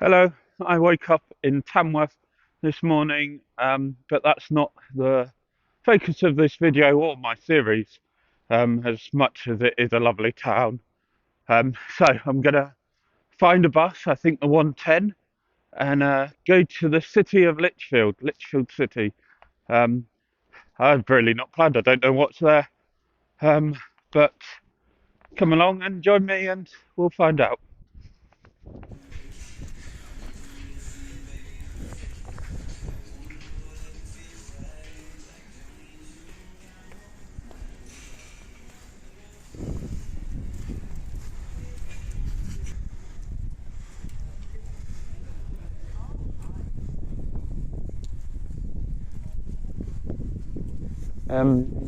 Hello, I woke up in Tamworth this morning, but that's not the focus of this video or my series, as much as it is a lovely town. So I'm gonna find a bus, I think the 110, and go to the city of Lichfield City. Um, I've really not planned, I don't know what's there, um, but come along and join me and we'll find out.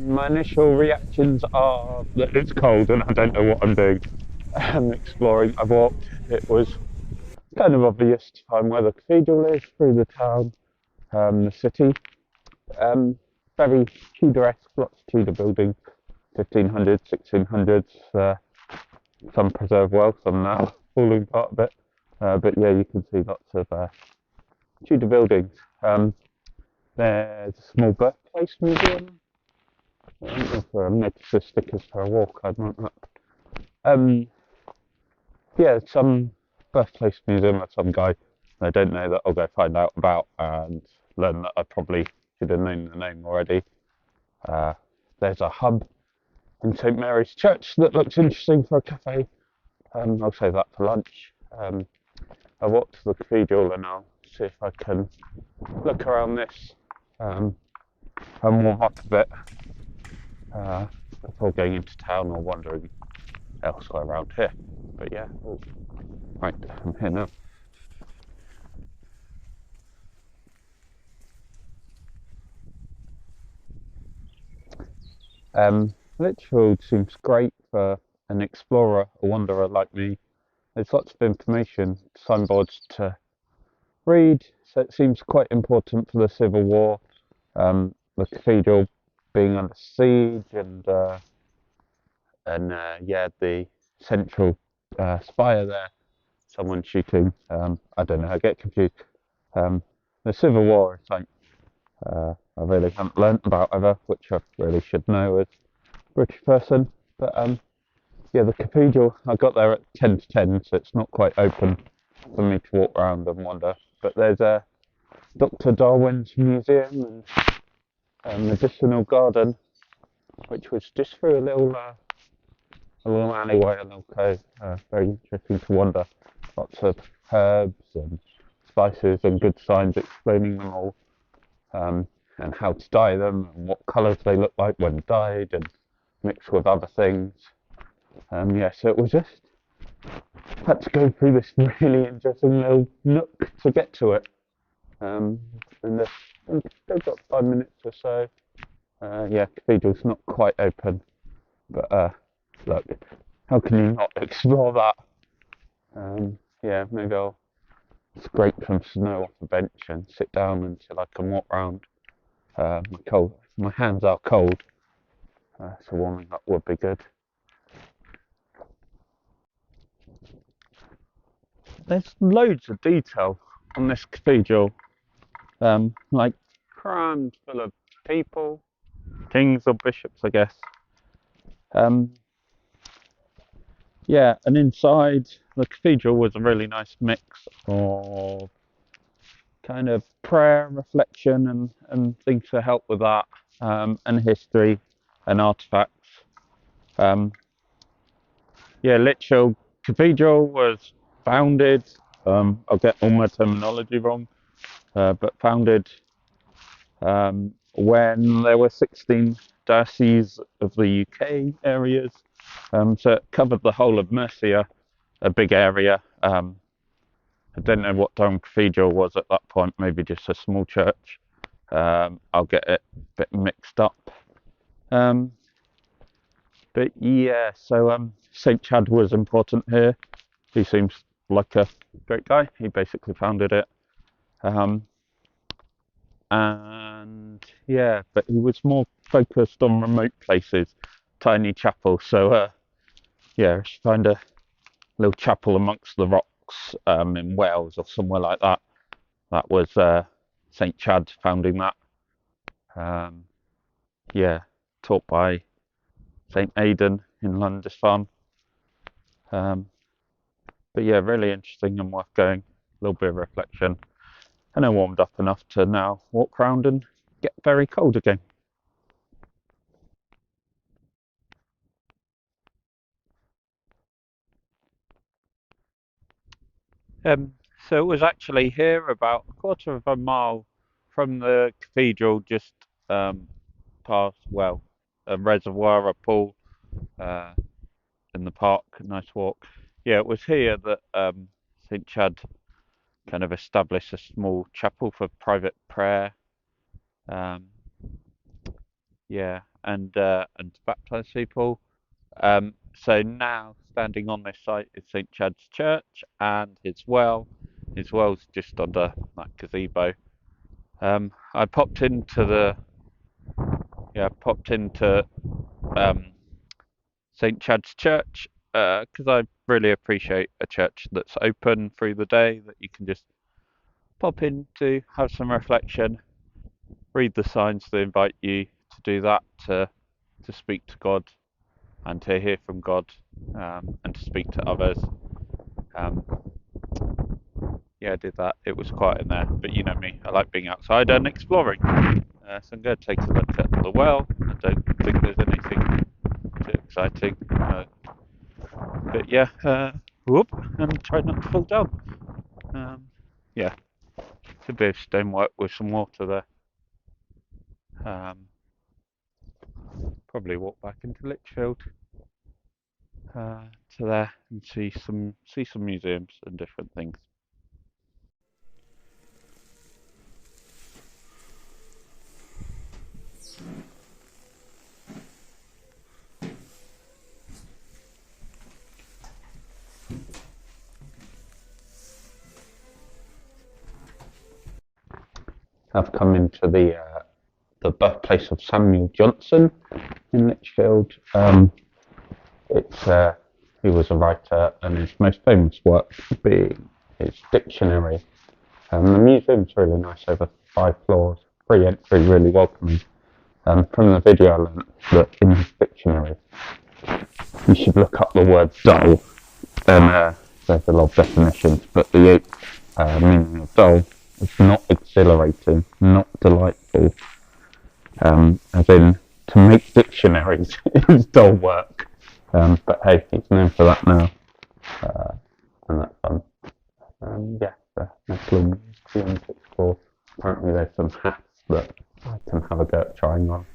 My initial reactions are that it's cold and I don't know what I'm doing. Exploring, I walked. It was kind of obvious to find where the cathedral is through the town, the city. Um, Very Tudor-esque, lots of Tudor buildings, 1500s, 1600s. Some preserved well, some now falling apart a bit. But yeah, you can see lots of Tudor buildings. There's a small birthplace museum. I don't know if I noticed the stickers for a walk. I'd want that. Um, yeah, some birthplace museum of some guy I don't know that I'll go find out about and learn that I probably should have known the name already. Uh, there's a hub in St Mary's Church that looks interesting for a cafe. I'll save that for lunch. I walked to the cathedral and I'll see if I can look around this and warm up a bit before going into town or wandering elsewhere around here. But yeah, right, I'm here now. Lichfield seems great for an explorer, a wanderer like me. There's lots of information, signboards to read, so it seems quite important for the Civil War. The cathedral being under siege and yeah, the central spire there, someone shooting. I don't know, I get confused. The Civil War is like I really haven't learnt about ever, which I really should know as a British person. But yeah, the cathedral, I got there at 10 to 10, so it's not quite open for me to walk around and wander. But there's a Dr. Darwin's museum and a medicinal garden, which was just through a little alleyway, a little cove. Very interesting to wander. Lots of herbs and spices and good signs explaining them all. And how to dye them and what colours they look like when dyed and mixed with other things. Yeah, so it was just had to go through this really interesting little nook to get to it. And still got 5 minutes or so. Yeah, cathedral's not quite open, but look, how can you not explore that? Yeah, maybe I'll scrape some snow off the bench and sit down until I can walk round. My hands are cold, so warming up would be good. There's loads of detail on this cathedral, like crammed full of people, kings or bishops, I guess. Yeah, and inside the cathedral was a really nice mix of kind of prayer, reflection, and things to help with that, and history and artifacts. Yeah, Lichfield Cathedral was founded, I'll get all my terminology wrong, but founded when there were 16 dioceses of the UK areas. So it covered the whole of Mercia, a big area. I don't know what Darwin Cathedral was at that point, maybe just a small church. I'll get it a bit mixed up. But yeah, so St. Chad was important here. He seems like a great guy. He basically founded it. And yeah, but he was more focused on remote places, tiny chapel. So yeah, you find a little chapel amongst the rocks rocks in Wales or somewhere like that. That was St. Chad founding that. Yeah, taught by St. Aidan in Lindisfarne. But yeah, really interesting and worth going. A little bit of reflection. And I warmed up enough to now walk around and get very cold again. So it was actually here about a quarter of a mile from the cathedral, just past, well, a reservoir, a pool uh, in the park, a nice walk. Yeah, it was here that St. Chad kind of established a small chapel for private prayer. Um, yeah, and to baptize people. So now standing on this site is St. Chad's Church and his well. His well's just under that gazebo. I popped into um, St. Chad's Church because I really appreciate a church that's open through the day that you can just pop into, have some reflection, read the signs that invite you to do that, to speak to God and to hear from God, and to speak to others. Um, yeah, I did that. It was quiet in there, but you know me, I like being outside and exploring. So I'm going to take a look at the well. I don't think there's anything too exciting. But yeah, whoop, and try not to fall down. Yeah, it's a bit of stonework with some water there. Probably walk back into Lichfield to there and see some museums and different things. I've come into the birthplace of Samuel Johnson in Lichfield. It's He was a writer, and his most famous work being his dictionary. The museum's really nice, over 5 floors, free entry, really welcoming. From the video, I learned that in his dictionary, you should look up the word dull, and there's a lot of definitions, but the meaning of dull is not exhilarating, not delightful, as in to make dictionaries is dull work. But hey, he's known for that now, and that's fun. Yeah, the nice little museum to explore. Apparently there's some hats that I can have a go at trying on.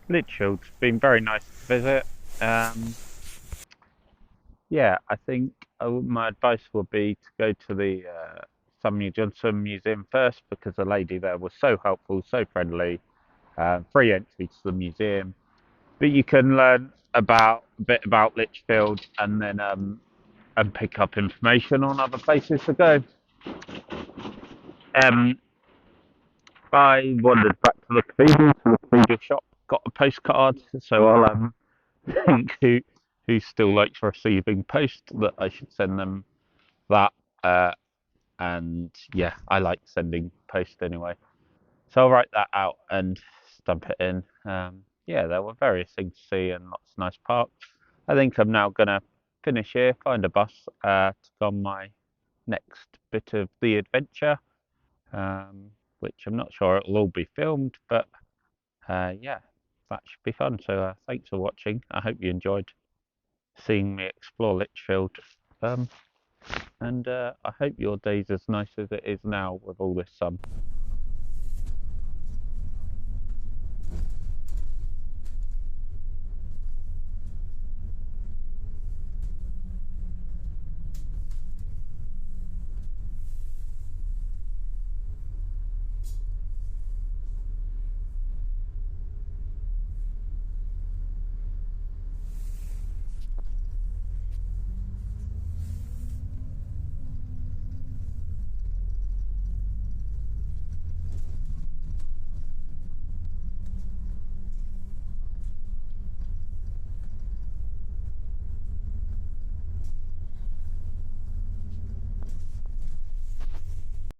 Lichfield's been very nice to visit. Yeah, I think my advice would be to go to the Samuel Johnson Museum first, because the lady there was so helpful, so friendly. Free entry to the museum, but you can learn a bit about Lichfield, and then and pick up information on other places to go. Um, I wandered back to the cathedral shop, got a postcard, so I'll think who still likes receiving post that I should send them that. And yeah, I like sending post anyway, so I'll write that out and stamp it in. Yeah, there were various things to see and lots of nice parks. I think I'm now gonna finish here, find a bus to go on my next bit of the adventure, which I'm not sure it'll all be filmed, but yeah, that should be fun. So thanks for watching. I hope you enjoyed seeing me explore Lichfield. And I hope your day's as nice as it is now with all this sun.